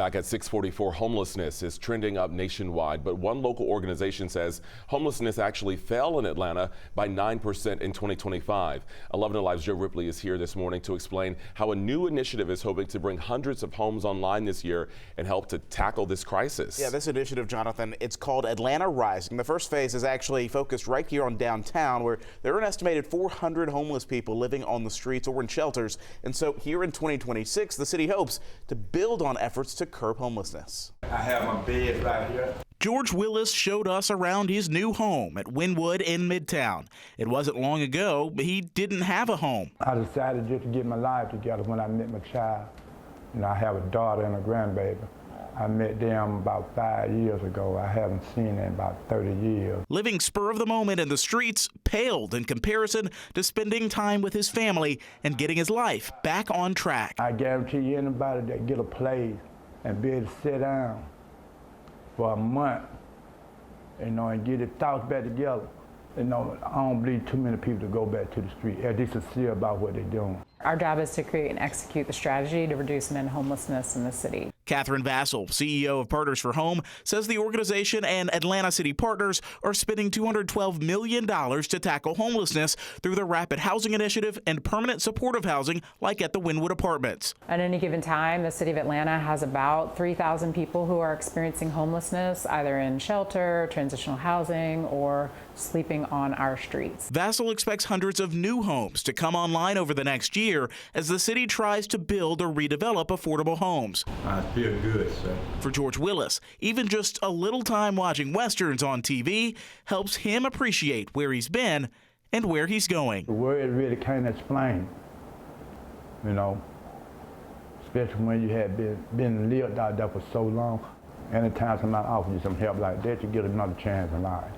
Back at 644, homelessness is trending up nationwide, but one local organization says homelessness actually fell in Atlanta by 9% in 2025. 11 Alive's Joe Ripley is here this morning to explain how a new initiative is hoping to bring hundreds of homes online this year and help to tackle this crisis. Yeah, this initiative, Jonathan, it's called Atlanta Rising. The first phase is actually focused right here on downtown, where there are an estimated 400 homeless people living on the streets or in shelters. And so here in 2026, the city hopes to build on efforts to curb homelessness. I have my bed right here. George Willis showed us around his new home at Wynwood in Midtown. It wasn't long ago, but he didn't have a home. I decided just to get my life together when I met my child. You know, I have a daughter and a grandbaby. I met them about 5 years ago. I haven't seen them in about 30 years. Living spur of the moment in the streets paled in comparison to spending time with his family and getting his life back on track. I guarantee you, anybody that get a place and be able to sit down for a month, you know, and get his thoughts back together, you know, I don't believe too many people to go back to the street. At least sincere about what they're doing. Our job is to create and execute the strategy to reduce men homelessness in the city. Cathryn Vassell, CEO of Partners for Home, says the organization and Atlanta City Partners are spending $212 million to tackle homelessness through the Rapid Housing Initiative and permanent supportive housing like at the Wynwood Apartments. At any given time, the city of Atlanta has about 3,000 people who are experiencing homelessness, either in shelter, transitional housing, or sleeping on our streets. Vassell expects hundreds of new homes to come online over the next year as the city tries to build or redevelop affordable homes. I feel good, sir. For George Willis, even just a little time watching Westerns on TV helps him appreciate where he's been and where he's going. The word really can't explain, you know, especially when you had been lived out there for so long. Anytime somebody offers you some help like that, you get another chance in life.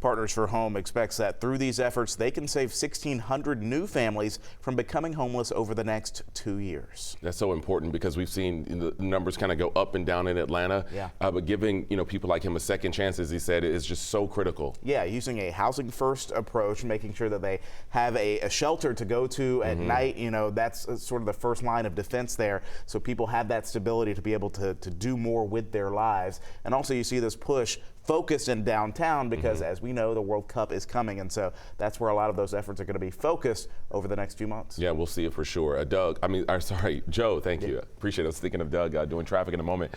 Partners for Home expects that through these efforts, they can save 1,600 new families from becoming homeless over the next 2 years. That's so important because we've seen the numbers kind of go up and down in Atlanta. Yeah. But giving people like him a second chance, as he said, is just so critical. Yeah, using a housing first approach, making sure that they have a shelter to go to at night. You know, that's sort of the first line of defense there. So people have that stability to be able to do more with their lives. And also you see this push focused in downtown because as we know, the World Cup is coming, and so that's where a lot of those efforts are going to be focused over the next few months. Yeah, we'll see it for sure. Joe, thank you. Appreciate it. I was thinking of Doug doing traffic in a moment.